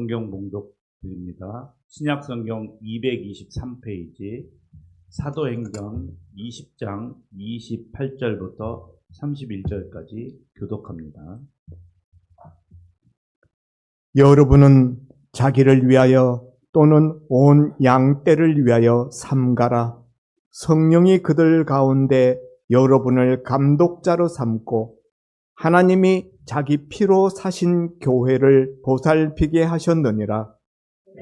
성경 봉독 드립니다. 신약성경 223페이지 사도행전 20장 28절부터 31절까지 교독합니다. 여러분은 자기를 위하여 또는 온 양떼를 위하여 삼가라. 성령이 그들 가운데 여러분을 감독자로 삼고 하나님이 자기 피로 사신 교회를 보살피게 하셨느니라.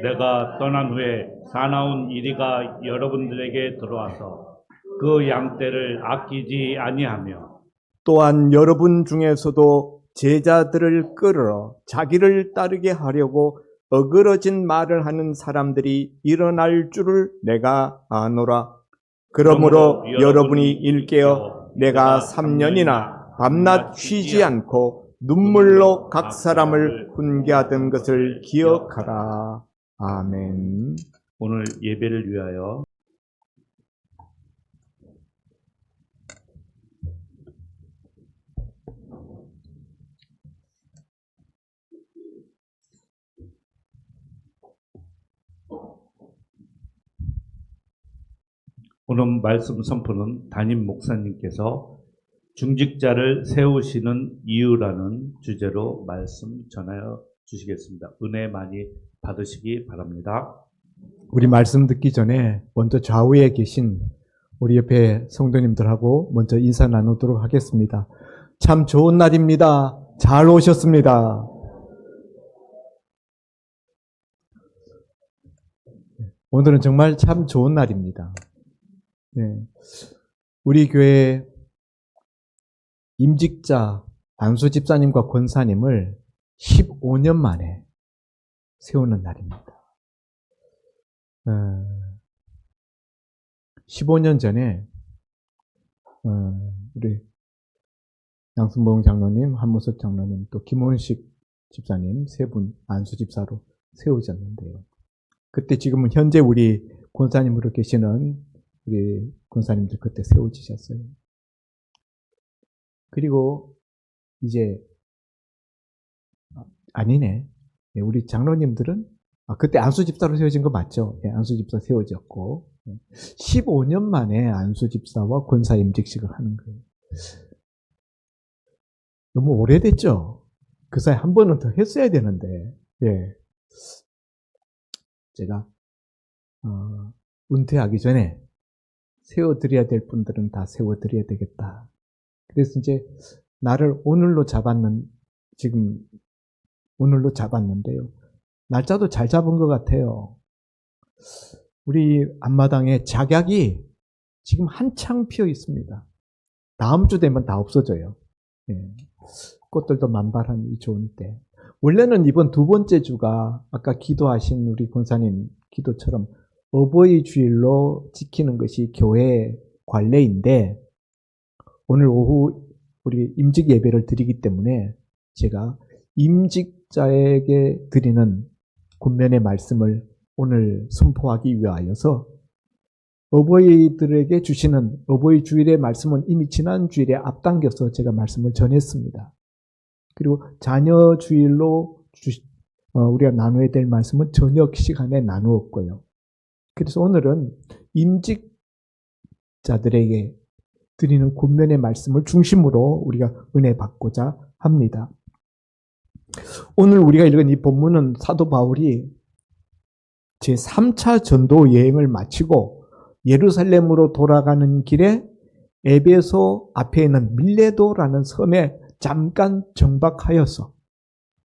내가 떠난 후에 사나운 이리가 여러분들에게 들어와서 그 양떼를 아끼지 아니하며 또한 여러분 중에서도 제자들을 끌어 자기를 따르게 하려고 어그러진 말을 하는 사람들이 일어날 줄을 내가 아노라. 그러므로 여러분이 일깨어 내가 3년이나 밤낮 쉬지 않고 눈물로 각 사람을 훈계하던 것을 기억하라. 아멘. 오늘 예배를 위하여 오늘 말씀 선포는 담임 목사님께서 중직자를 세우시는 이유라는 주제로 말씀 전하여 주시겠습니다. 은혜 많이 받으시기 바랍니다. 우리 말씀 듣기 전에 먼저 좌우에 계신 우리 옆에 성도님들하고 먼저 인사 나누도록 하겠습니다. 참 좋은 날입니다. 잘 오셨습니다. 오늘은 정말 참 좋은 날입니다. 네. 우리 교회 임직자 안수 집사님과 권사님을 15년 만에 세우는 날입니다. 15년 전에 우리 양순봉 장로님, 한무석 장로님, 또 김원식 집사님 세 분 안수 집사로 세우셨는데요. 그때 지금은 현재 우리 권사님으로 계시는 우리 권사님들 그때 세워지셨어요. 그리고 이제 아니네. 우리 장로님들은 그때 안수 집사로 세워진 거 맞죠? 네, 안수 집사 세워졌고 15년 만에 안수 집사와 권사 임직식을 하는 거예요. 너무 오래됐죠? 그 사이 한 번은 더 했어야 되는데, 예. 제가 은퇴하기 전에 세워드려야 될 분들은 다 세워드려야 되겠다. 그래서 이제 나를 오늘로 잡았는데요. 날짜도 잘 잡은 것 같아요. 우리 앞마당에 작약이 지금 한창 피어 있습니다. 다음 주 되면 다 없어져요. 예. 꽃들도 만발한 좋은 때. 원래는 이번 두 번째 주가 아까 기도하신 우리 권사님 기도처럼 어버이 주일로 지키는 것이 교회 관례인데 오늘 오후 우리 임직 예배를 드리기 때문에 제가 임직자에게 드리는 권면의 말씀을 오늘 선포하기 위하여서 어버이들에게 주시는 어버이 주일의 말씀은 이미 지난 주일에 앞당겨서 제가 말씀을 전했습니다. 그리고 자녀 주일로 우리가 나눠야 될 말씀은 저녁 시간에 나누었고요. 그래서 오늘은 임직자들에게 드리는 권면의 말씀을 중심으로 우리가 은혜 받고자 합니다. 오늘 우리가 읽은 이 본문은 사도 바울이 제3차 전도 여행을 마치고 예루살렘으로 돌아가는 길에 에베소 앞에 있는 밀레도라는 섬에 잠깐 정박하여서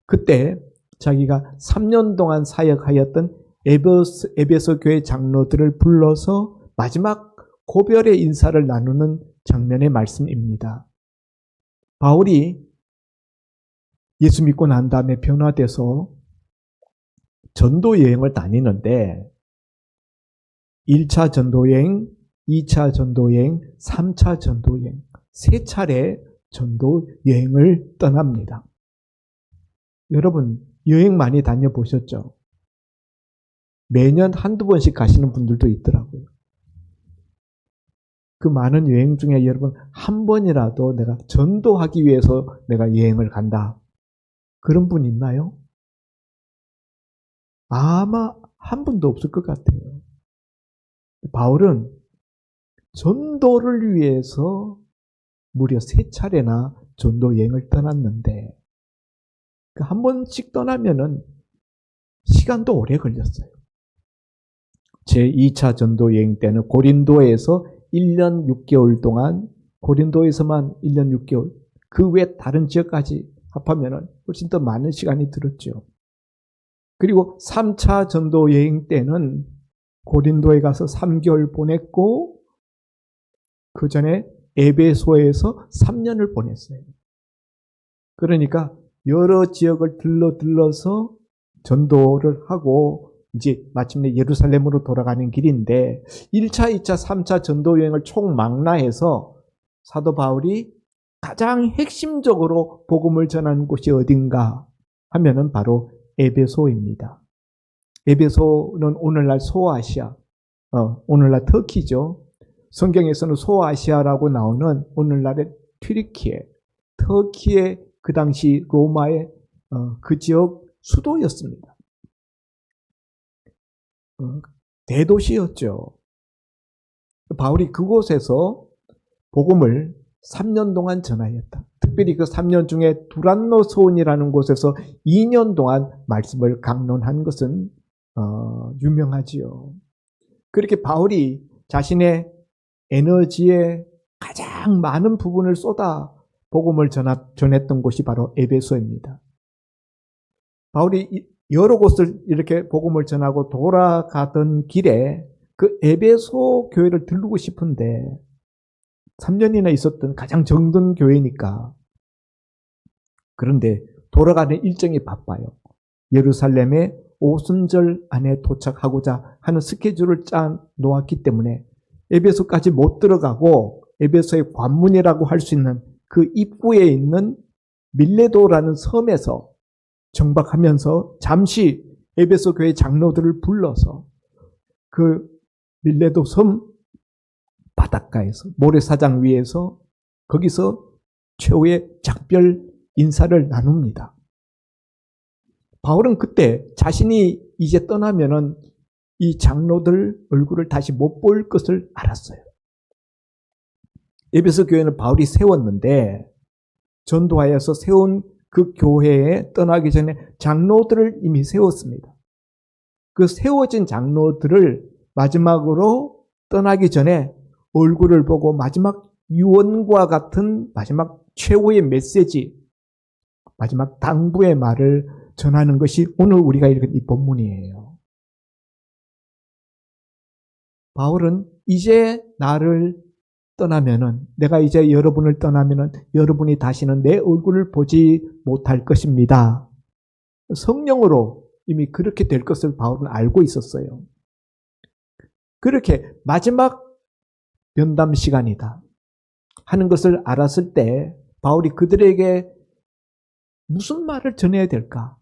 그때 자기가 3년 동안 사역하였던 에베소 교회 장로들을 불러서 마지막 고별의 인사를 나누는 장면의 말씀입니다. 바울이 예수 믿고 난 다음에 변화돼서 전도 여행을 다니는데 1차 전도여행, 2차 전도여행, 3차 전도여행, 3차례 전도여행을 떠납니다. 여러분 여행 많이 다녀보셨죠? 매년 한두 번씩 가시는 분들도 있더라고요. 그 많은 여행 중에 여러분 한 번이라도 내가 전도하기 위해서 내가 여행을 간다. 그런 분 있나요? 아마 한 분도 없을 것 같아요. 바울은 전도를 위해서 무려 3차례나 전도 여행을 떠났는데 한 번씩 떠나면은 시간도 오래 걸렸어요. 제2차 전도 여행 때는 고린도에서 1년 6개월 동안, 고린도에서만 1년 6개월, 그 외 다른 지역까지 합하면 훨씬 더 많은 시간이 들었죠. 그리고 3차 전도 여행 때는 고린도에 가서 3개월 보냈고 그 전에 에베소에서 3년을 보냈어요. 그러니까 여러 지역을 들러서 전도를 하고 이제 마침내 예루살렘으로 돌아가는 길인데 1차, 2차, 3차 전도 여행을 총망라해서 사도 바울이 가장 핵심적으로 복음을 전하는 곳이 어딘가 하면은 바로 에베소입니다. 에베소는 오늘날 소아시아, 오늘날 터키죠. 성경에서는 소아시아라고 나오는 오늘날의 튀르키예, 터키의 그 당시 로마의 그 지역 수도였습니다. 대도시였죠. 바울이 그곳에서 복음을 3년 동안 전하였다. 특별히 그 3년 중에 두란노소원이라는 곳에서 2년 동안 말씀을 강론한 것은 유명하지요. 그렇게 바울이 자신의 에너지의 가장 많은 부분을 쏟아 복음을 전했던 곳이 바로 에베소입니다. 바울이 여러 곳을 이렇게 복음을 전하고 돌아가던 길에 그 에베소 교회를 들르고 싶은데 3년이나 있었던 가장 정든 교회니까. 그런데 돌아가는 일정이 바빠요. 예루살렘에 오순절 안에 도착하고자 하는 스케줄을 짜 놓았기 때문에 에베소까지 못 들어가고 에베소의 관문이라고 할 수 있는 그 입구에 있는 밀레도라는 섬에서 정박하면서 잠시 에베소 교회 장로들을 불러서 그 밀레도 섬 바닷가에서 모래사장 위에서 거기서 최후의 작별 인사를 나눕니다. 바울은 그때 자신이 이제 떠나면은 이 장로들 얼굴을 다시 못 볼 것을 알았어요. 에베소 교회는 바울이 세웠는데 전도하여서 세운 그 교회에 떠나기 전에 장로들을 이미 세웠습니다. 그 세워진 장로들을 마지막으로 떠나기 전에 얼굴을 보고 마지막 유언과 같은 마지막 최후의 메시지, 마지막 당부의 말을 전하는 것이 오늘 우리가 읽은 이 본문이에요. 바울은 이제 나를 떠나면은, 내가 이제 여러분을 떠나면은 여러분이 다시는 내 얼굴을 보지 못할 것입니다. 성령으로 이미 그렇게 될 것을 바울은 알고 있었어요. 그렇게 마지막 면담 시간이다 하는 것을 알았을 때 바울이 그들에게 무슨 말을 전해야 될까?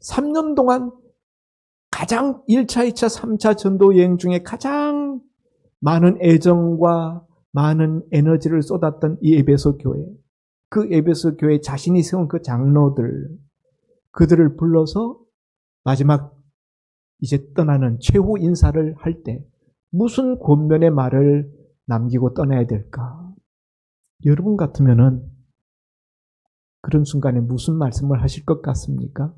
3년 동안 가장 1차, 2차, 3차 전도 여행 중에 가장 많은 애정과 많은 에너지를 쏟았던 이 에베소 교회, 그 에베소 교회 자신이 세운 그 장로들, 그들을 불러서 마지막 이제 떠나는 최후 인사를 할 때 무슨 권면의 말을 남기고 떠나야 될까? 여러분 같으면은 그런 순간에 무슨 말씀을 하실 것 같습니까?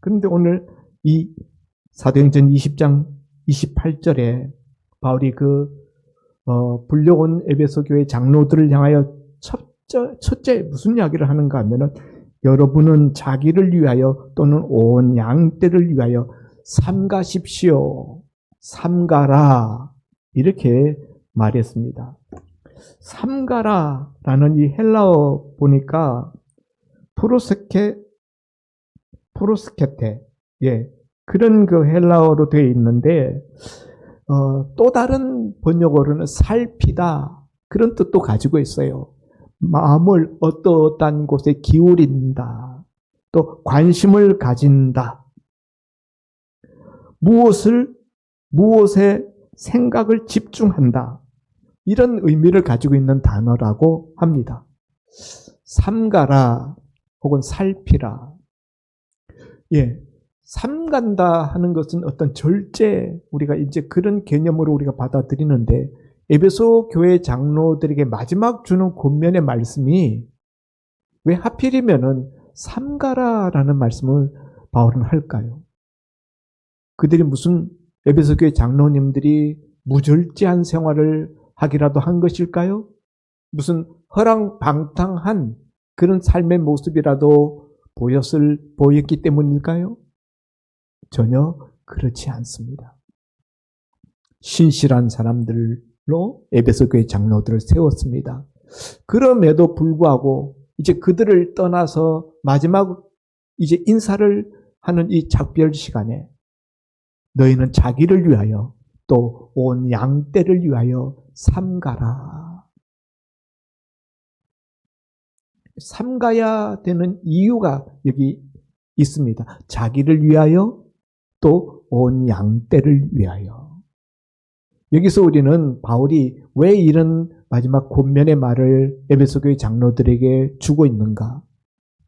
그런데 오늘 이 사도행전 20장 28절에 바울이 불려온 에베소 교회 장로들을 향하여 첫째 무슨 이야기를 하는가 하면은 여러분은 자기를 위하여 또는 온 양떼를 위하여 삼가십시오. 삼가라. 이렇게 말했습니다. 삼가라라는 이 헬라어 보니까 프로스케테, 예, 그런 그 헬라어로 되어 있는데, 또 다른 번역어로는 살피다, 그런 뜻도 가지고 있어요. 마음을 어떠한 곳에 기울인다, 또 관심을 가진다, 무엇에 생각을 집중한다, 이런 의미를 가지고 있는 단어라고 합니다. 삼가라 혹은 살피라. 예, 삼간다 하는 것은 어떤 절제, 우리가 이제 그런 개념으로 우리가 받아들이는데, 에베소 교회 장로들에게 마지막 주는 권면의 말씀이 왜 하필이면은 삼가라라는 말씀을 바울은 할까요? 그들이 무슨 에베소 교회 장로님들이 무절제한 생활을 하기라도 한 것일까요? 무슨 허랑방탕한 그런 삶의 모습이라도 보였기 때문일까요? 전혀 그렇지 않습니다. 신실한 사람들로 에베소 교회 장로들을 세웠습니다. 그럼에도 불구하고 이제 그들을 떠나서 마지막 이제 인사를 하는 이 작별 시간에 너희는 자기를 위하여 또 온 양떼를 위하여 삼가라. 삼가야 되는 이유가 여기 있습니다. 자기를 위하여 또 온 양떼를 위하여. 여기서 우리는 바울이 왜 이런 마지막 권면의 말을 에베소 교회 장로들에게 주고 있는가?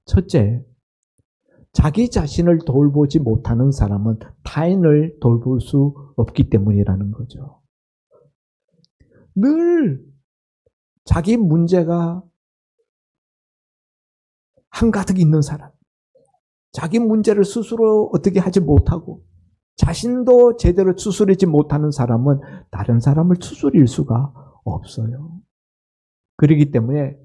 첫째, 자기 자신을 돌보지 못하는 사람은 타인을 돌볼 수 없기 때문이라는 거죠. 늘 자기 문제가 한가득 있는 사람, 자기 문제를 스스로 어떻게 하지 못하고 자신도 제대로 추스리지 못하는 사람은 다른 사람을 추스릴 수가 없어요. 그렇기 때문에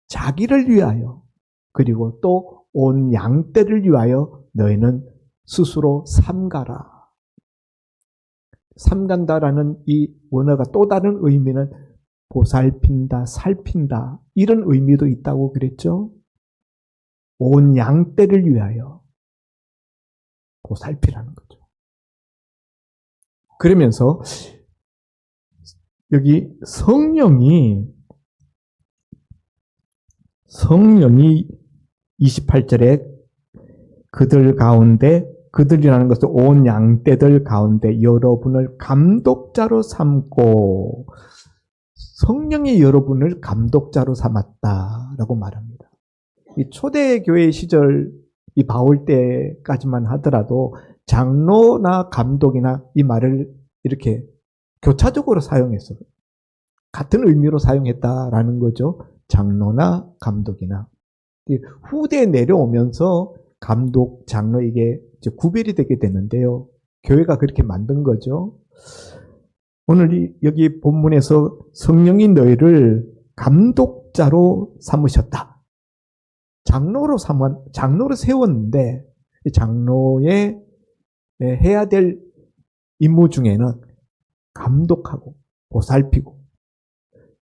자기를 위하여 그리고 또 온 양떼를 위하여 너희는 스스로 삼가라. 삼간다라는 이 원어가 또 다른 의미는 보살핀다, 살핀다 이런 의미도 있다고 그랬죠. 온 양떼를 위하여 보살피라는 거죠. 그러면서 여기 성령이 28절에 그들 가운데, 그들이라는 것은 온 양떼들 가운데 여러분을 감독자로 삼고, 성령이 여러분을 감독자로 삼았다라고 말합니다. 이 초대교회 시절 이 바울 때까지만 하더라도 장로나 감독이나 이 말을 이렇게 교차적으로 사용했어요. 같은 의미로 사용했다라는 거죠. 장로나 감독이나. 후대에 내려오면서 감독, 장로 이게 이제 구별이 되게 되는데요. 교회가 그렇게 만든 거죠. 오늘 여기 본문에서 성령이 너희를 감독자로 삼으셨다. 장로로 세웠는데 장로의 해야 될 임무 중에는 감독하고 보살피고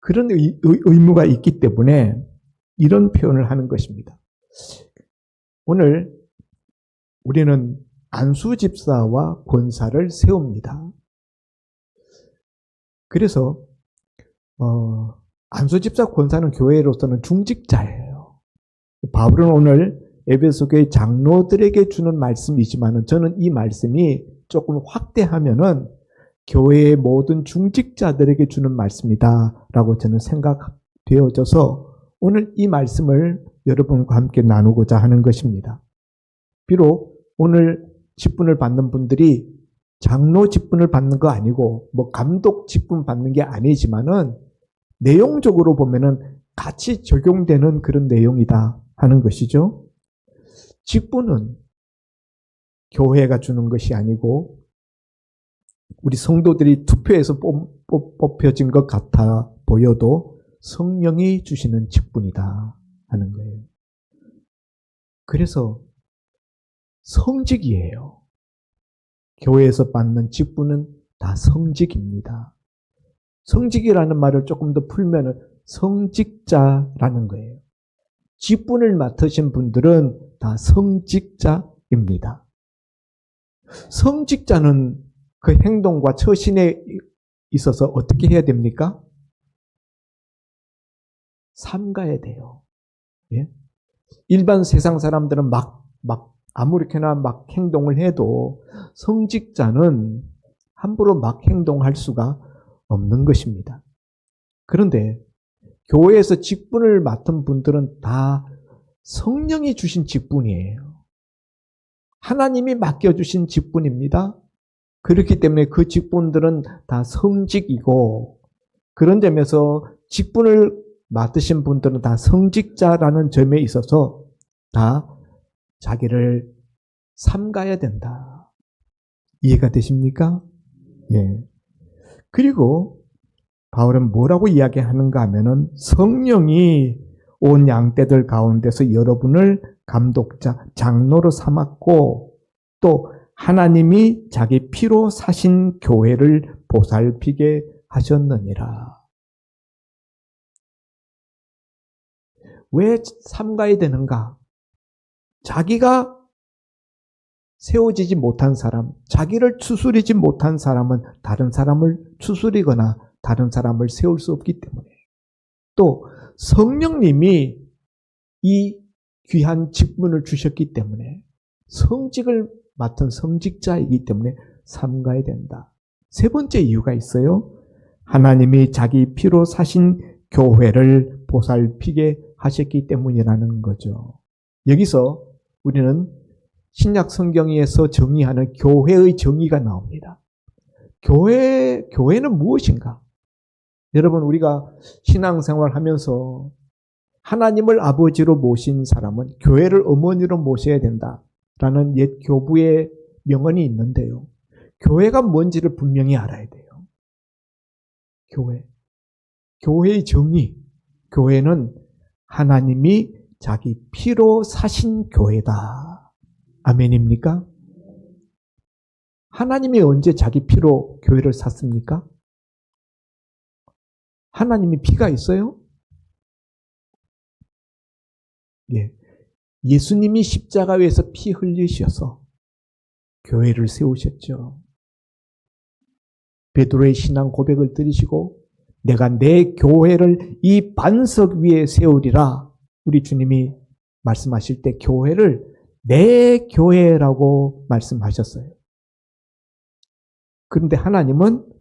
그런 의무가 있기 때문에 이런 표현을 하는 것입니다. 오늘 우리는 안수 집사와 권사를 세웁니다. 그래서 안수 집사 권사는 교회로서는 중직자예요. 바울은 오늘 에베소 교회 장로들에게 주는 말씀이지만 저는 이 말씀이 조금 확대하면은 교회의 모든 중직자들에게 주는 말씀이다라고 저는 생각되어져서 오늘 이 말씀을 여러분과 함께 나누고자 하는 것입니다. 비록 오늘 직분을 받는 분들이 장로 직분을 받는 거 아니고 뭐 감독 직분 받는 게 아니지만은 내용적으로 보면은 같이 적용되는 그런 내용이다 하는 것이죠. 직분은 교회가 주는 것이 아니고 우리 성도들이 투표해서 뽑혀진 것 같아 보여도 성령이 주시는 직분이다 하는 거예요. 그래서 성직이에요. 교회에서 받는 직분은 다 성직입니다. 성직이라는 말을 조금 더 풀면 성직자라는 거예요. 직분을 맡으신 분들은 다 성직자입니다. 성직자는 그 행동과 처신에 있어서 어떻게 해야 됩니까? 삼가야 돼요. 예? 일반 세상 사람들은 아무렇게나 막 행동을 해도 성직자는 함부로 막 행동할 수가 없는 것입니다. 그런데 교회에서 직분을 맡은 분들은 다 성령이 주신 직분이에요. 하나님이 맡겨주신 직분입니다. 그렇기 때문에 그 직분들은 다 성직이고, 그런 점에서 직분을 맡으신 분들은 다 성직자라는 점에 있어서 다 자기를 삼가야 된다. 이해가 되십니까? 예. 그리고 바울은 뭐라고 이야기하는가 하면은 성령이 온 양떼들 가운데서 여러분을 감독자, 장로로 삼았고 또 하나님이 자기 피로 사신 교회를 보살피게 하셨느니라. 왜 삼가야 되는가? 자기가 세워지지 못한 사람, 자기를 추스리지 못한 사람은 다른 사람을 추스리거나 다른 사람을 세울 수 없기 때문에, 또 성령님이 이 귀한 직분을 주셨기 때문에 성직을 맡은 성직자이기 때문에 삼가야 된다. 세 번째 이유가 있어요. 하나님이 자기 피로 사신 교회를 보살피게 하셨기 때문이라는 거죠. 여기서 우리는 신약 성경에서 정의하는 교회의 정의가 나옵니다. 교회는 무엇인가? 여러분, 우리가 신앙생활 하면서 하나님을 아버지로 모신 사람은 교회를 어머니로 모셔야 된다라는 옛 교부의 명언이 있는데요. 교회가 뭔지를 분명히 알아야 돼요. 교회의 정의. 교회는 하나님이 자기 피로 사신 교회다. 아멘입니까? 하나님이 언제 자기 피로 교회를 샀습니까? 하나님이 피가 있어요? 예. 예수님이 십자가 위에서 피 흘리셔서 교회를 세우셨죠. 베드로의 신앙 고백을 들으시고 내가 내 교회를 이 반석 위에 세우리라. 우리 주님이 말씀하실 때 교회를 내 교회라고 말씀하셨어요. 그런데 하나님은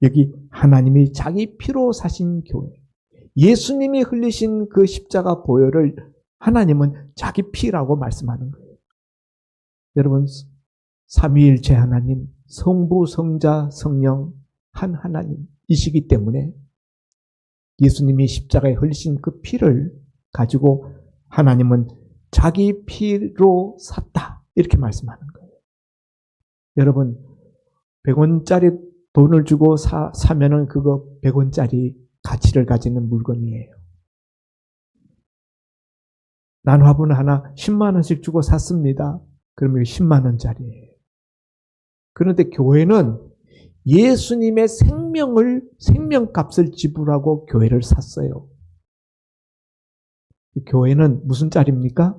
여기 하나님이 자기 피로 사신 교회, 예수님이 흘리신 그 십자가 보혈을 하나님은 자기 피라고 말씀하는 거예요. 여러분, 삼위일체 하나님, 성부, 성자, 성령 한 하나님이시기 때문에 예수님이 십자가에 흘리신 그 피를 가지고 하나님은 자기 피로 샀다. 이렇게 말씀하는 거예요. 여러분, 100원짜리 돈을 주고 사면은 그거 100원짜리 가치를 가지는 물건이에요. 난 화분 하나 10만 원씩 주고 샀습니다. 그러면 10만 원짜리예요. 그런데 교회는 예수님의 생명값을 지불하고 교회를 샀어요. 교회는 무슨 짤입니까?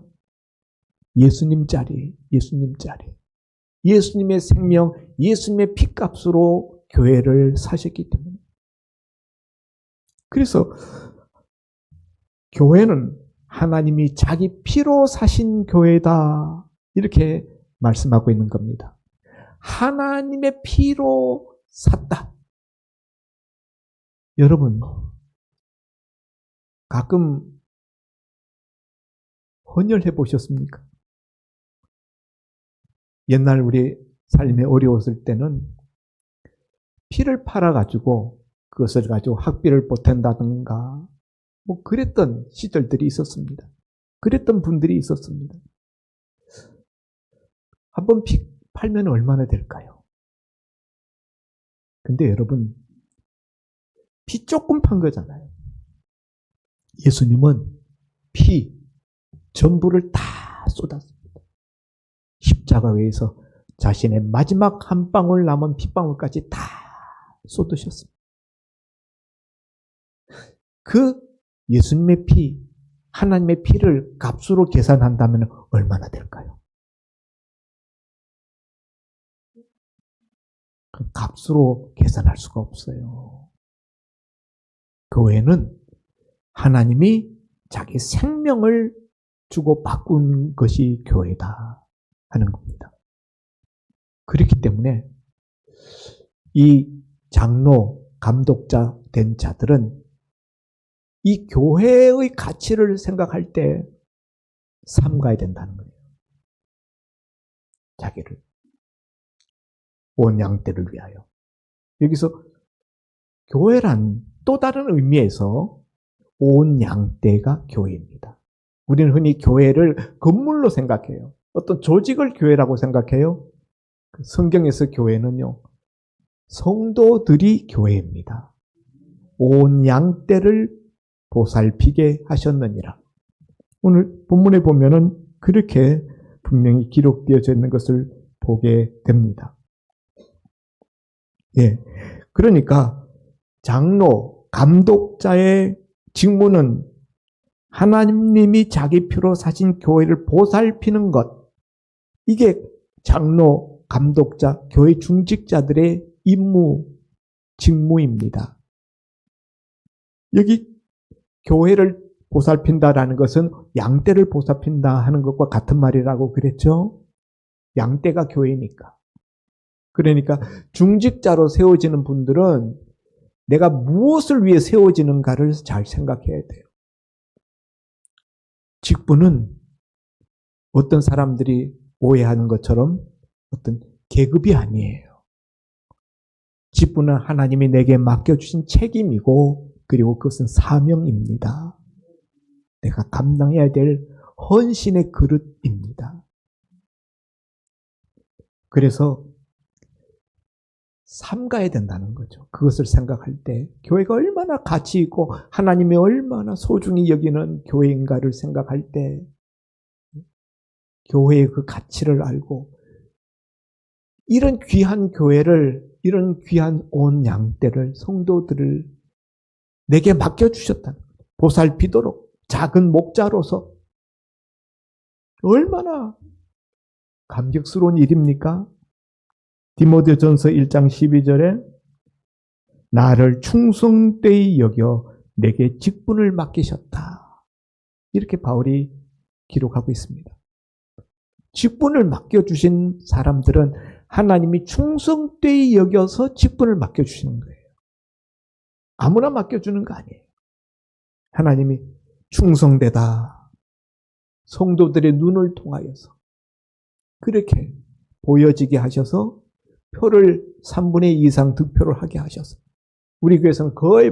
예수님 짤이. 예수님의 생명, 예수님의 피값으로 교회를 사셨기 때문에. 그래서 교회는 하나님이 자기 피로 사신 교회다. 이렇게 말씀하고 있는 겁니다. 하나님의 피로 샀다. 여러분, 가끔 헌혈해 보셨습니까? 옛날 우리 삶이 어려웠을 때는 피를 팔아가지고 그것을 가지고 학비를 보탠다든가 뭐 그랬던 시절들이 있었습니다. 그랬던 분들이 있었습니다. 한번 피 팔면 얼마나 될까요? 근데 여러분, 피 조금 판 거잖아요. 예수님은 피 전부를 다 쏟았습니다. 십자가 위에서 자신의 마지막 한 방울 남은 핏방울까지 다 쏟으셨습니다. 그 예수님의 피, 하나님의 피를 값으로 계산한다면 얼마나 될까요? 그 값으로 계산할 수가 없어요. 교회는 하나님이 자기 생명을 주고 바꾼 것이 교회다 하는 겁니다. 그렇기 때문에 이 장로, 감독자 된 자들은 이 교회의 가치를 생각할 때 삼가야 된다는 거예요. 자기를 온 양떼를 위하여. 여기서 교회란 또 다른 의미에서 온 양떼가 교회입니다. 우리는 흔히 교회를 건물로 생각해요. 어떤 조직을 교회라고 생각해요. 성경에서 교회는요, 성도들이 교회입니다. 온 양떼를 보살피게 하셨느니라. 오늘 본문에 보면은 그렇게 분명히 기록되어져 있는 것을 보게 됩니다. 예. 그러니까 장로, 감독자의 직무는 하나님이 자기 피로 사신 교회를 보살피는 것. 이게 장로, 감독자, 교회 중직자들의 임무, 직무입니다. 여기 교회를 보살핀다라는 것은 양떼를 보살핀다 하는 것과 같은 말이라고 그랬죠? 양떼가 교회니까. 그러니까 중직자로 세워지는 분들은 내가 무엇을 위해 세워지는가를 잘 생각해야 돼요. 직분은 어떤 사람들이 오해하는 것처럼 어떤 계급이 아니에요. 직분은 하나님이 내게 맡겨주신 책임이고 그리고 그것은 사명입니다. 내가 감당해야 될 헌신의 그릇입니다. 그래서 삼가야 된다는 거죠. 그것을 생각할 때 교회가 얼마나 가치 있고 하나님이 얼마나 소중히 여기는 교회인가를 생각할 때 교회의 그 가치를 알고 이런 귀한 교회를, 이런 귀한 온 양떼를, 성도들을 내게 맡겨주셨다는 거죠. 보살피도록 작은 목자로서 얼마나 감격스러운 일입니까? 디모데전서 1장 12절에 나를 충성되이 여겨 내게 직분을 맡기셨다. 이렇게 바울이 기록하고 있습니다. 직분을 맡겨주신 사람들은 하나님이 충성되이 여겨서 직분을 맡겨주시는 거예요. 아무나 맡겨주는 거 아니에요. 하나님이 충성되다. 성도들의 눈을 통하여서 그렇게 보여지게 하셔서 표를 3분의 2 이상 득표를 하게 하셔서 우리 교회에서는 거의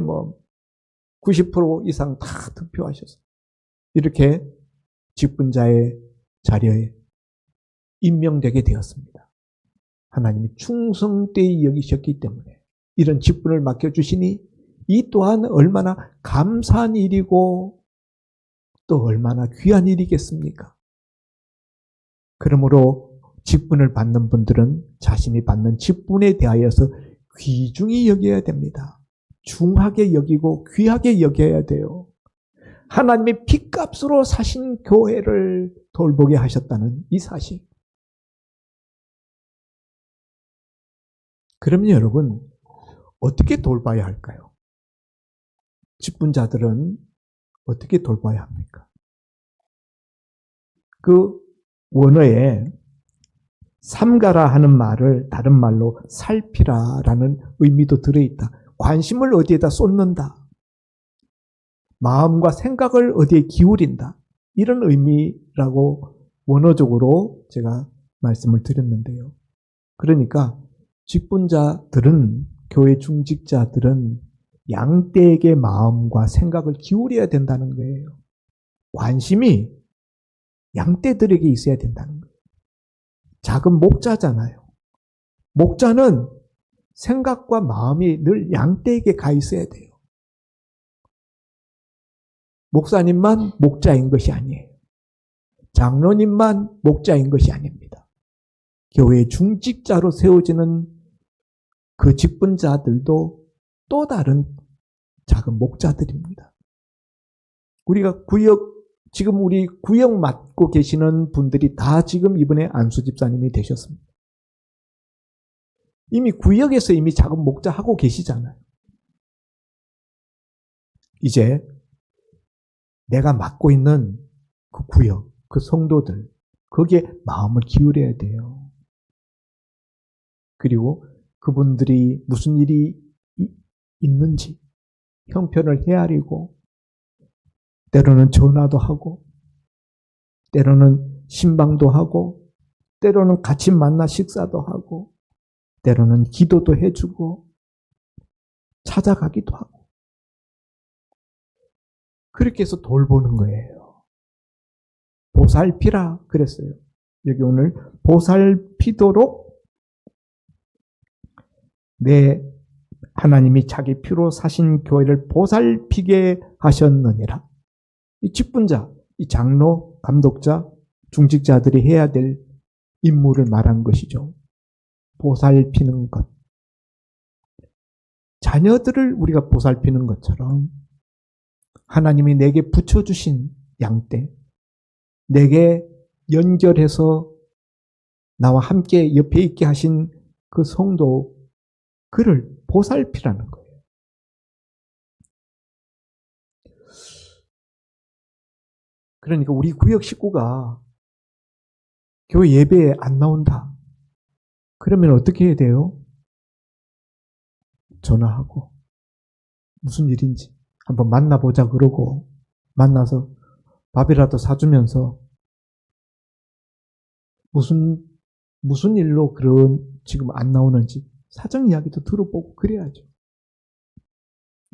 90% 이상 다 득표하셔서 이렇게 직분자의 자리에 임명되게 되었습니다. 하나님이 충성되이 여기셨기 때문에 이런 직분을 맡겨주시니 이 또한 얼마나 감사한 일이고 또 얼마나 귀한 일이겠습니까? 그러므로 직분을 받는 분들은 자신이 받는 직분에 대하여서 귀중히 여겨야 됩니다. 중하게 여기고 귀하게 여겨야 돼요. 하나님의 핏값으로 사신 교회를 돌보게 하셨다는 이 사실. 그러면 여러분 어떻게 돌봐야 할까요? 직분자들은 어떻게 돌봐야 합니까? 그 원어에 삼가라 하는 말을 다른 말로 살피라라는 의미도 들어있다. 관심을 어디에다 쏟는다. 마음과 생각을 어디에 기울인다. 이런 의미라고 원어적으로 제가 말씀을 드렸는데요. 그러니까 직분자들은, 교회 중직자들은 양떼에게 마음과 생각을 기울여야 된다는 거예요. 관심이 양떼들에게 있어야 된다는 거예요. 작은 목자잖아요. 목자는 생각과 마음이 늘 양떼에게 가 있어야 돼요. 목사님만 목자인 것이 아니에요. 장로님만 목자인 것이 아닙니다. 교회 중직자로 세워지는 그 직분자들도 또 다른 작은 목자들입니다. 우리가 지금 우리 구역 맡고 계시는 분들이 다 지금 이번에 안수 집사님이 되셨습니다. 이미 구역에서 이미 작은 목자 하고 계시잖아요. 이제 내가 맡고 있는 그 구역, 그 성도들, 거기에 마음을 기울여야 돼요. 그리고 그분들이 무슨 일이 있는지 형편을 헤아리고 때로는 전화도 하고 때로는 신방도 하고 때로는 같이 만나 식사도 하고, 때로는 기도도 해주고, 찾아가기도 하고. 그렇게 해서 돌보는 거예요. 보살피라 그랬어요. 여기 오늘 보살피도록 내 하나님이 자기 피로 사신 교회를 보살피게 하셨느니라. 이 직분자, 이 장로, 감독자, 중직자들이 해야 될 임무를 말한 것이죠. 보살피는 것. 자녀들을 우리가 보살피는 것처럼 하나님이 내게 붙여주신 양떼, 내게 연결해서 나와 함께 옆에 있게 하신 그 성도, 그를 보살피라는 거예요. 그러니까 우리 구역 식구가 교회 예배에 안 나온다. 그러면 어떻게 해야 돼요? 전화하고 무슨 일인지 한번 만나보자 그러고 만나서 밥이라도 사주면서 무슨 일로 지금 안 나오는지 사정 이야기도 들어보고 그래야죠.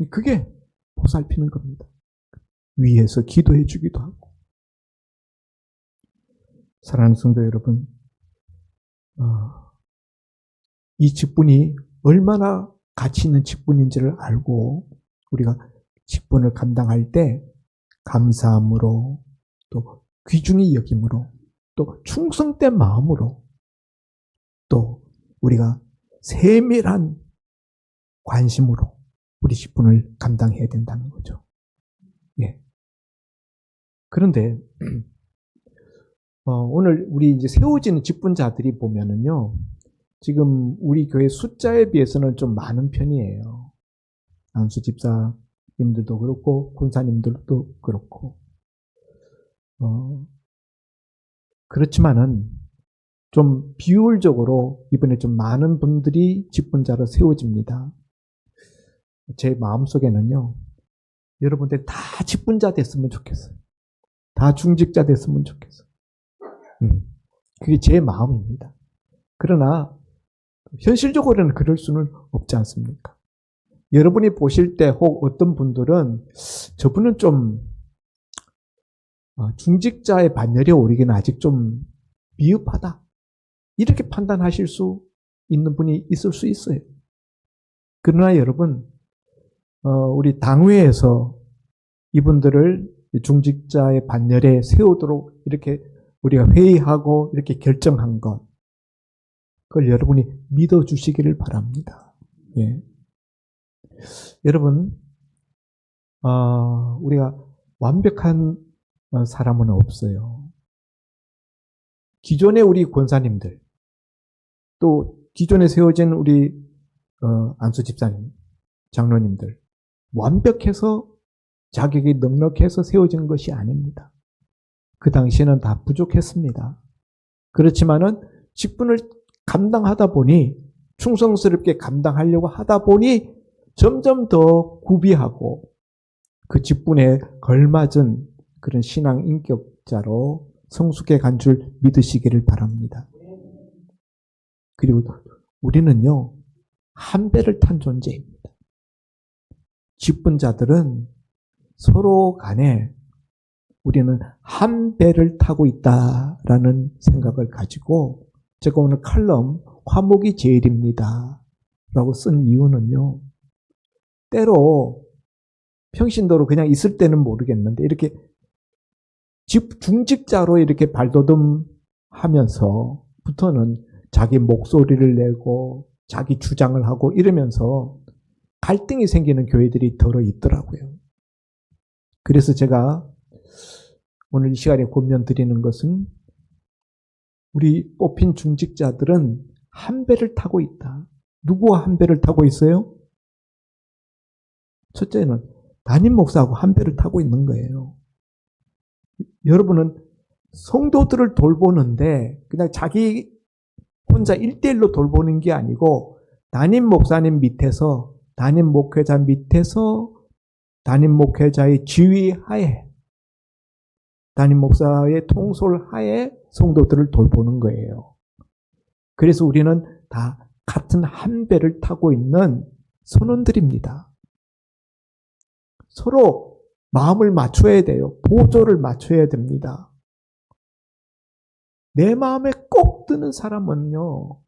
그게 보살피는 겁니다. 위에서 기도해 주기도 하고. 사랑하는 성도 여러분, 이 직분이 얼마나 가치 있는 직분인지를 알고 우리가 직분을 감당할 때 감사함으로 또 귀중히 여김으로 또 충성된 마음으로 또 우리가 세밀한 관심으로 우리 직분을 감당해야 된다는 거죠. 예. 그런데 오늘 우리 이제 세워지는 직분자들이 보면은요, 지금 우리 교회 숫자에 비해서는 좀 많은 편이에요. 안수 집사님들도 그렇고 군사님들도 그렇고 그렇지만은 좀 비율적으로 이번에 좀 많은 분들이 직분자로 세워집니다. 제 마음속에는요, 여러분들 다 직분자 됐으면 좋겠어요. 다 중직자 됐으면 좋겠어요. 그게 제 마음입니다. 그러나 현실적으로는 그럴 수는 없지 않습니까? 여러분이 보실 때 혹 어떤 분들은 저분은 좀 중직자의 반열에 오르기는 아직 좀 미흡하다. 이렇게 판단하실 수 있는 분이 있을 수 있어요. 그러나 여러분, 우리 당회에서 이분들을 중직자의 반열에 세우도록 이렇게 우리가 회의하고 이렇게 결정한 것, 그걸 여러분이 믿어주시기를 바랍니다. 예. 여러분, 우리가 완벽한 사람은 없어요. 기존의 우리 권사님들, 또 기존에 세워진 우리 안수 집사님, 장로님들, 완벽해서 자격이 넉넉해서 세워진 것이 아닙니다. 그 당시에는 다 부족했습니다. 그렇지만은 직분을 감당하다 보니, 충성스럽게 감당하려고 하다 보니 점점 더 구비하고 그 직분에 걸맞은 그런 신앙 인격자로 성숙해 간 줄 믿으시기를 바랍니다. 그리고 우리는요, 한 배를 탄 존재입니다. 직분자들은 서로 간에 우리는 한 배를 타고 있다라는 생각을 가지고 제가 오늘 칼럼 화목이 제일입니다 라고 쓴 이유는요, 때로 평신도로 그냥 있을 때는 모르겠는데 이렇게 중직자로 이렇게 발돋움하면서부터는 자기 목소리를 내고 자기 주장을 하고 이러면서 갈등이 생기는 교회들이 더러 있더라고요. 그래서 제가 오늘 이 시간에 권면 드리는 것은 우리 뽑힌 중직자들은 한 배를 타고 있다. 누구와 한 배를 타고 있어요? 첫째는 담임 목사하고 한 배를 타고 있는 거예요. 여러분은 성도들을 돌보는데 그냥 자기 혼자 1대1로 돌보는 게 아니고 담임 목사님 밑에서, 담임 목회자 밑에서 담임 목회자의 지휘하에, 담임 목사의 통솔하에 성도들을 돌보는 거예요. 그래서 우리는 다 같은 한 배를 타고 있는 선원들입니다. 서로 마음을 맞춰야 돼요. 보조를 맞춰야 됩니다. 내 마음에 꼭 드는 사람은요,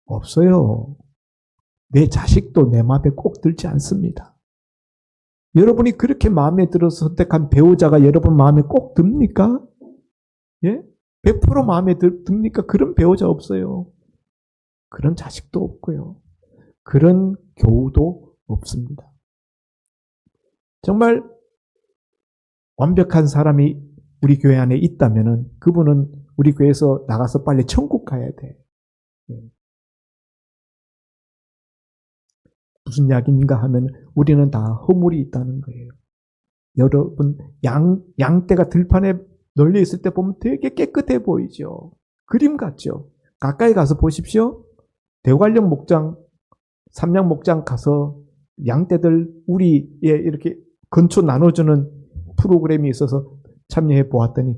없어요. 내 자식도 내 마음에 꼭 들지 않습니다. 여러분이 그렇게 마음에 들어서 선택한 배우자가 여러분 마음에 꼭 듭니까? 예? 100% 마음에 듭니까? 그런 배우자 없어요. 그런 자식도 없고요. 그런 교우도 없습니다. 정말 완벽한 사람이 우리 교회 안에 있다면은 그분은 우리 교회에서 나가서 빨리 천국 가야 돼. 무슨 이야기인가 하면 우리는 다 허물이 있다는 거예요. 여러분 양떼가 들판에 널려 있을 때 보면 되게 깨끗해 보이죠. 그림 같죠. 가까이 가서 보십시오. 대관령 목장, 삼양 목장 가서 양떼들 우리에 이렇게 건초 나눠주는 프로그램이 있어서 참여해 보았더니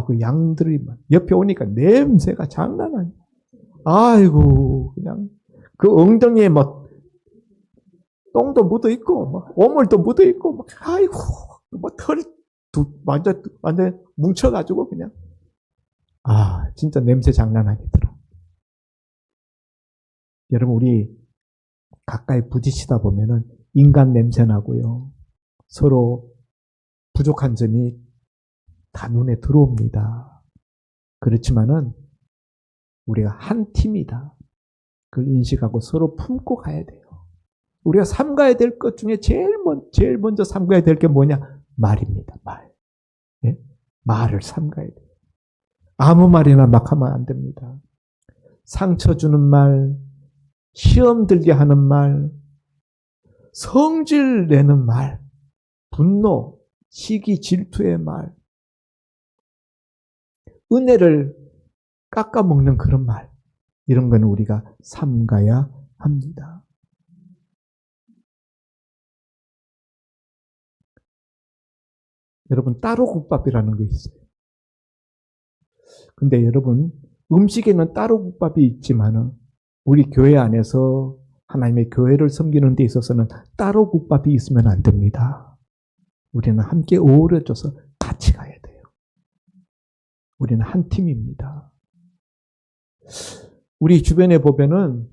그 양들이 옆에 오니까 냄새가 장난 아니야. 아이고 그냥 그 엉덩이에 막 똥도 묻어 있고 막 오물도 묻어 있고 막 아이고 뭐 털 완전 뭉쳐가지고 그냥 진짜 냄새 장난 아니더라. 여러분 우리 가까이 부딪히다 보면은 인간 냄새 나고요. 서로 부족한 점이 다 눈에 들어옵니다. 그렇지만은 우리가 한 팀이다. 그걸 인식하고 서로 품고 가야 돼요. 우리가 삼가야 될 것 중에 제일 먼저 삼가야 될 게 뭐냐? 말입니다. 말. 예? 말을 삼가야 돼요. 아무 말이나 막 하면 안 됩니다. 상처 주는 말, 시험 들게 하는 말, 성질 내는 말, 분노, 시기, 질투의 말, 은혜를 깎아먹는 그런 말, 이런 건 우리가 삼가야 합니다. 여러분 따로 국밥이라는 게 있어요. 근데 여러분 음식에는 따로 국밥이 있지만 우리 교회 안에서 하나님의 교회를 섬기는 데 있어서는 따로 국밥이 있으면 안 됩니다. 우리는 함께 어우러져서 같이 가야 돼요. 우리는 한 팀입니다. 우리 주변에 보면은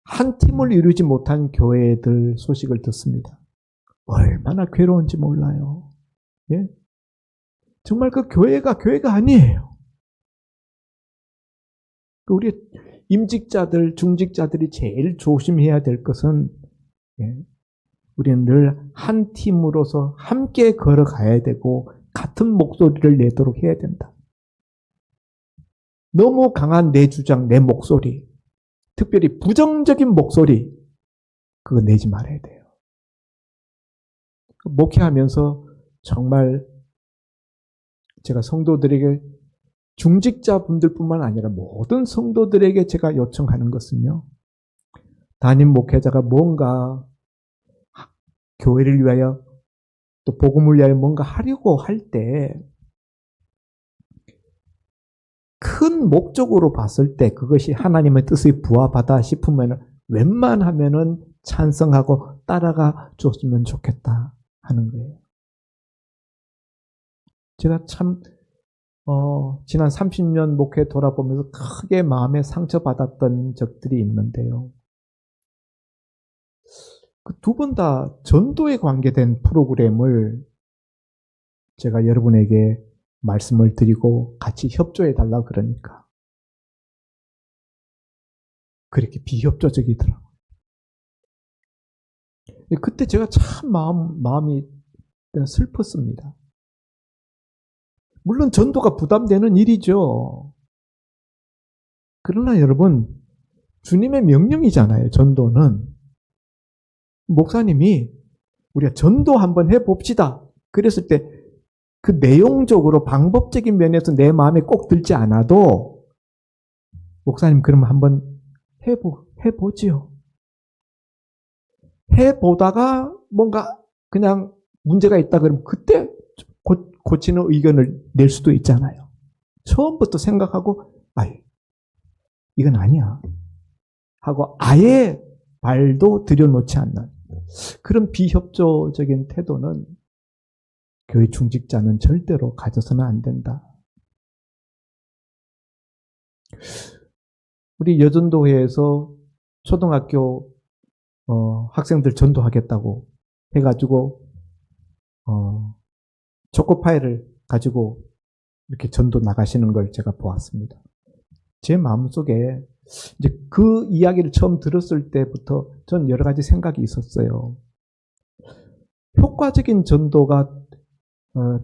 한 팀을 이루지 못한 교회들 소식을 듣습니다. 얼마나 괴로운지 몰라요. 예? 정말 그 교회가 아니에요. 우리 임직자들, 중직자들이 제일 조심해야 될 것은 우리는 늘 한 팀으로서 함께 걸어가야 되고 같은 목소리를 내도록 해야 된다. 너무 강한 내 주장, 내 목소리, 특별히 부정적인 목소리, 그거 내지 말아야 돼요. 목회하면서 정말 제가 성도들에게 중직자분들뿐만 아니라 모든 성도들에게 제가 요청하는 것은요. 담임 목회자가 뭔가 교회를 위하여 또 복음을 위하여 뭔가 하려고 할 때 큰 목적으로 봤을 때 그것이 하나님의 뜻의 부합하다 싶으면 웬만하면은 찬성하고 따라가 줬으면 좋겠다 하는 거예요. 제가 참 지난 30년 목회 돌아보면서 크게 마음에 상처받았던 적들이 있는데요. 그 두 번 다 전도에 관계된 프로그램을 제가 여러분에게 말씀을 드리고 같이 협조해 달라 그러니까 그렇게 비협조적이더라고요. 그때 제가 참 마음이 슬펐습니다. 물론 전도가 부담되는 일이죠. 그러나 여러분, 주님의 명령이잖아요, 전도는. 목사님이 우리가 전도 한번 해봅시다. 그랬을 때 그 내용적으로 방법적인 면에서 내 마음에 꼭 들지 않아도 목사님 그러면 한번 해보지요. 해보다가 뭔가 그냥 문제가 있다 그러면 그때 고치는 의견을 낼 수도 있잖아요. 처음부터 생각하고 이건 아니야 하고 아예 발도 들여놓지 않는 그런 비협조적인 태도는 교회 중직자는 절대로 가져서는 안 된다. 우리 여전도회에서 초등학교 학생들 전도하겠다고 해가지고 초코파이를 가지고 이렇게 전도 나가시는 걸 제가 보았습니다. 제 마음속에 이제 그 이야기를 처음 들었을 때부터 전 여러 가지 생각이 있었어요. 효과적인 전도가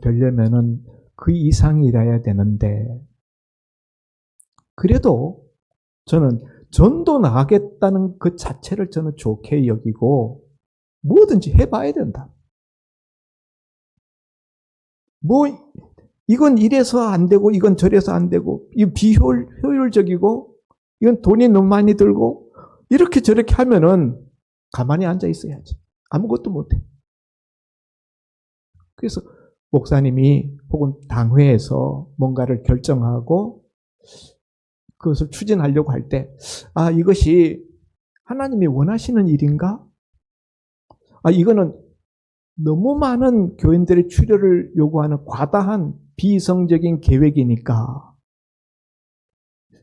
되려면은 그 이상이라야 되는데 그래도 저는 전도 나가겠다는 그 자체를 저는 좋게 여기고 뭐든지 해봐야 된다. 뭐 이건 이래서 안 되고 이건 저래서 안 되고 이건 비효율적이고 이건 돈이 너무 많이 들고 이렇게 저렇게 하면은 가만히 앉아 있어야지. 아무것도 못해. 그래서 목사님이 혹은 당회에서 뭔가를 결정하고 그것을 추진하려고 할 때, 이것이 하나님이 원하시는 일인가? 이거는 너무 많은 교인들의 출혈을 요구하는 과다한 비이성적인 계획이니까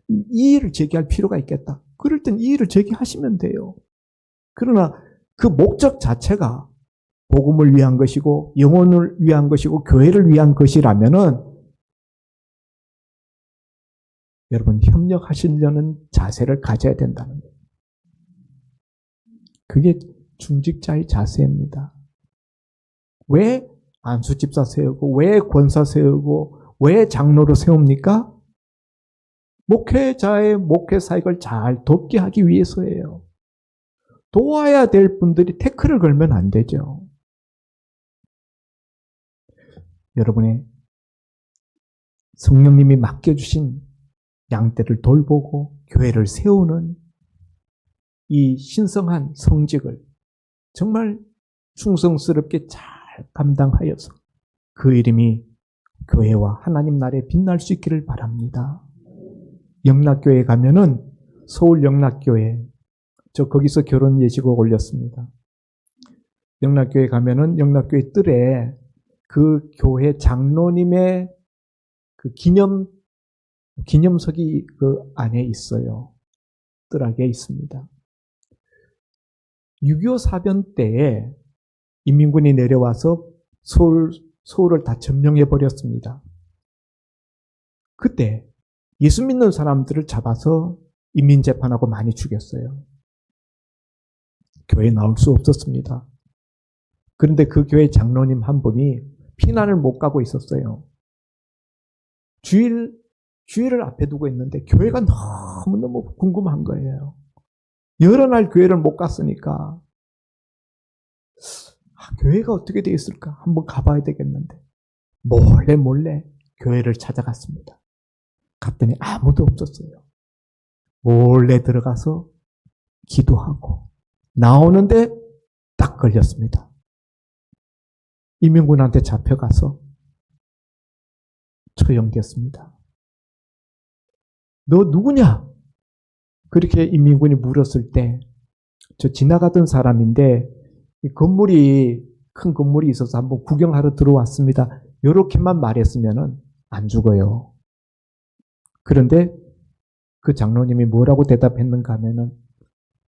이의를 제기할 필요가 있겠다. 그럴 땐 이의를 제기하시면 돼요. 그러나 그 목적 자체가 복음을 위한 것이고 영혼을 위한 것이고 교회를 위한 것이라면은 여러분 협력하시려는 자세를 가져야 된다는 거예요. 그게 중직자의 자세입니다. 왜 안수집사 세우고 왜 권사 세우고 왜 장로로 세웁니까? 목회자의 목회 사역을 잘 돕게 하기 위해서예요. 도와야 될 분들이 태클을 걸면 안 되죠. 여러분의 성령님이 맡겨주신 양떼를 돌보고 교회를 세우는 이 신성한 성직을 정말 충성스럽게 잘 감당하여서 그 이름이 교회와 하나님 나라에 빛날 수 있기를 바랍니다. 영락교회 가면은 서울 영락교회 저 거기서 결혼 예식을 올렸습니다. 영락교회 가면은 영락교회 뜰에 그 교회 장로님의 그 기념석이 그 안에 있어요. 뜰하게 있습니다. 6.25 사변 때에 인민군이 내려와서 서울을 다 점령해 버렸습니다. 그때 예수 믿는 사람들을 잡아서 인민재판하고 많이 죽였어요. 교회에 나올 수 없었습니다. 그런데 그 교회 장로님 한 분이 피난을 못 가고 있었어요. 주일을 앞에 두고 있는데 교회가 너무너무 궁금한 거예요. 여러 날 교회를 못 갔으니까 교회가 어떻게 되어 있을까? 한번 가봐야 되겠는데 몰래 교회를 찾아갔습니다. 갔더니 아무도 없었어요. 몰래 들어가서 기도하고 나오는데 딱 걸렸습니다. 인민군한테 잡혀가서 처형됐습니다. 너 누구냐? 그렇게 인민군이 물었을 때 저 지나가던 사람인데 큰 건물이 있어서 한번 구경하러 들어왔습니다. 이렇게만 말했으면 안 죽어요. 그런데 그 장로님이 뭐라고 대답했는가 하면은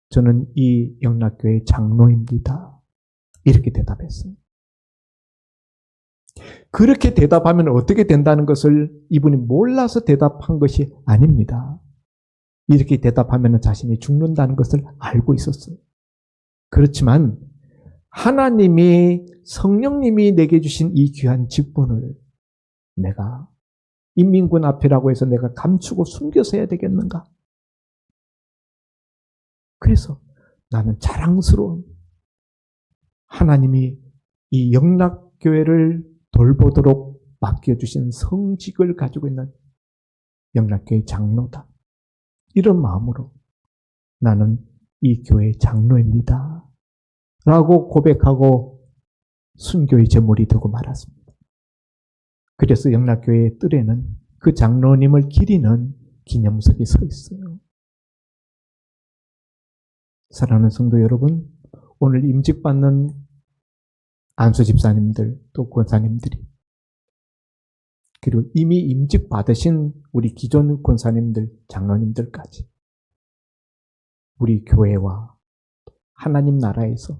저는 이 영락교회 장로입니다. 이렇게 대답했어요. 그렇게 대답하면 어떻게 된다는 것을 이분이 몰라서 대답한 것이 아닙니다. 이렇게 대답하면 자신이 죽는다는 것을 알고 있었어요. 그렇지만 하나님이 성령님이 내게 주신 이 귀한 직분을 내가 인민군 앞이라고 해서 내가 감추고 숨겨서 해야 되겠는가? 그래서 나는 자랑스러운 하나님이 이 영락교회를 돌보도록 맡겨주신 성직을 가지고 있는 영락교회 장로다. 이런 마음으로 나는 이 교회 장로입니다. 라고 고백하고 순교의 제물이 되고 말았습니다. 그래서 영락교회의 뜰에는 그 장로님을 기리는 기념석이 서 있어요. 사랑하는 성도 여러분, 오늘 임직받는 안수 집사님들 또 권사님들이 그리고 이미 임직 받으신 우리 기존 권사님들, 장로님들까지 우리 교회와 하나님 나라에서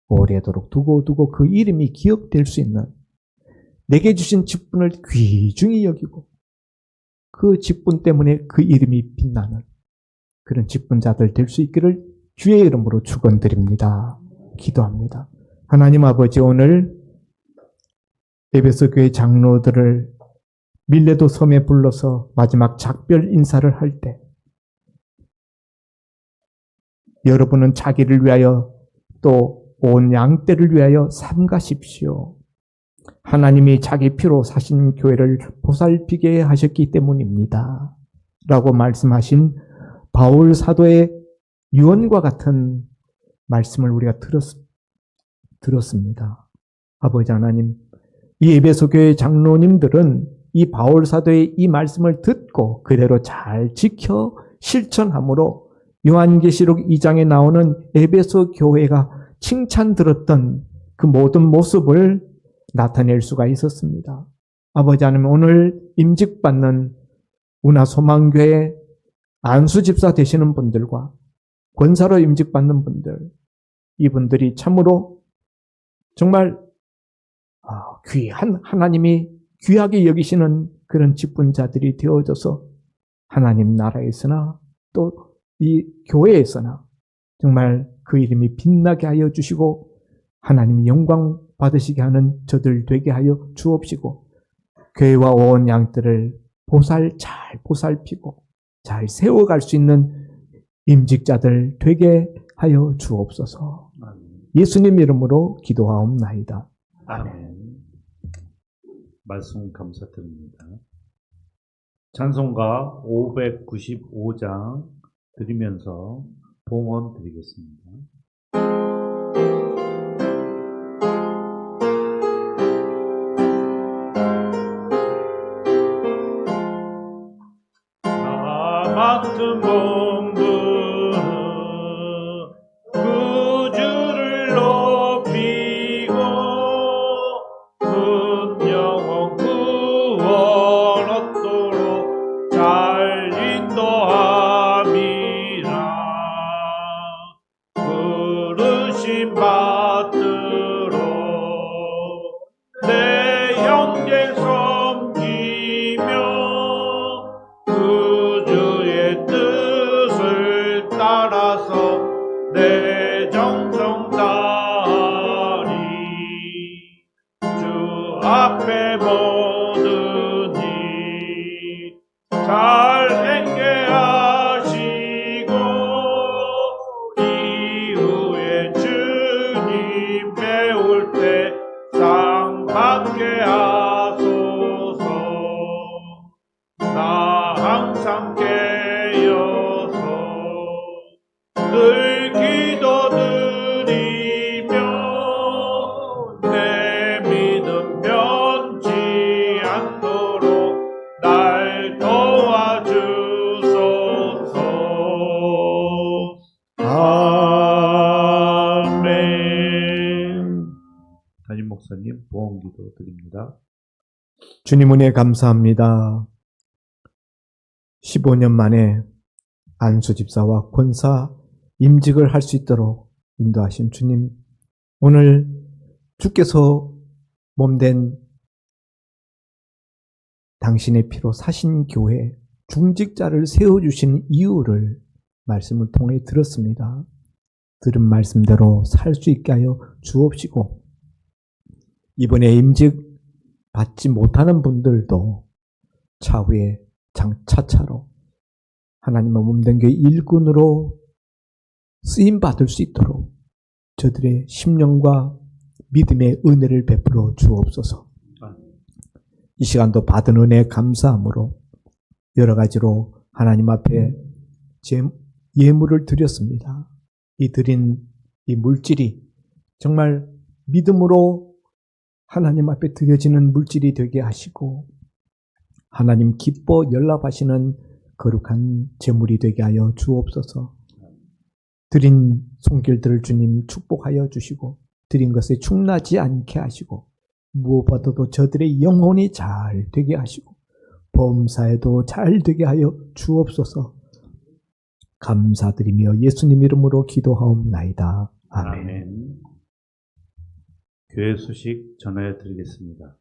오래도록 두고 그 이름이 기억될 수 있는 내게 주신 직분을 귀중히 여기고 그 직분 때문에 그 이름이 빛나는 그런 직분자들 될 수 있기를 주의 이름으로 축원드립니다. 기도합니다. 하나님 아버지, 오늘 에베소 교회 장로들을 밀레도 섬에 불러서 마지막 작별 인사를 할 때 여러분은 자기를 위하여 또 온 양떼를 위하여 삼가십시오. 하나님이 자기 피로 사신 교회를 보살피게 하셨기 때문입니다. 라고 말씀하신 바울 사도의 유언과 같은 말씀을 우리가 들었습니다. 아버지 하나님, 이 에베소 교회 장로님들은 이 바울 사도의 이 말씀을 듣고 그대로 잘 지켜 실천함으로 요한계시록 2장에 나오는 에베소 교회가 칭찬 들었던 그 모든 모습을 나타낼 수가 있었습니다. 아버지 하나님, 오늘 임직받는 운하소망교회 안수집사 되시는 분들과 권사로 임직받는 분들, 이분들이 참으로 정말 귀한 하나님이 귀하게 여기시는 그런 직분자들이 되어져서 하나님 나라에서나 또 이 교회에서나 정말 그 이름이 빛나게 하여 주시고 하나님이 영광 받으시게 하는 저들 되게 하여 주옵시고 교회와 온 양들을 잘 보살피고 잘 세워갈 수 있는 임직자들 되게 하여 주옵소서. 예수님 이름으로 기도하옵나이다. 아멘. 말씀 감사드립니다. 찬송가 595장 드리면서 봉헌 드리겠습니다. 나 맡은 본분은 구주를 높이고 영원 구원 얻도록 잘 인도함이라. 부르심 받들어 내 형제 섬기며 구주의 뜻을 따라서 내 정성 다하리. 주 앞에 모든 일 잘 행게 하시고 이후에 주님 배울 때 상 받게 하소서. 나 항상 깨어서 늘 기도드리며 내 믿음 변치 않도록 날 도와주소서. 아멘. 담임 목사님 보험기도 드립니다. 주님 은혜 감사합니다. 15년 만에 안수집사와 권사 임직을 할 수 있도록 인도하신 주님, 오늘 주께서 몸된 당신의 피로 사신 교회 중직자를 세워주신 이유를 말씀을 통해 들었습니다. 들은 말씀대로 살 수 있게 하여 주옵시고 이번에 임직 받지 못하는 분들도 차후에 차차로 하나님의 몸된 교회 일꾼으로 쓰임받을 수 있도록 저들의 심령과 믿음의 은혜를 베풀어 주옵소서. 이 시간도 받은 은혜 감사함으로 여러 가지로 하나님 앞에 예물을 드렸습니다. 이 드린 이 물질이 정말 믿음으로 하나님 앞에 드려지는 물질이 되게 하시고 하나님 기뻐 연락하시는 거룩한 제물이 되게 하여 주옵소서. 드린 손길들을 주님 축복하여 주시고 드린 것에 충나지 않게 하시고 무엇보다도 저들의 영혼이 잘 되게 하시고 범사에도 잘 되게 하여 주옵소서. 감사드리며 예수님 이름으로 기도하옵나이다. 아멘. 교회 소식 전해 드리겠습니다.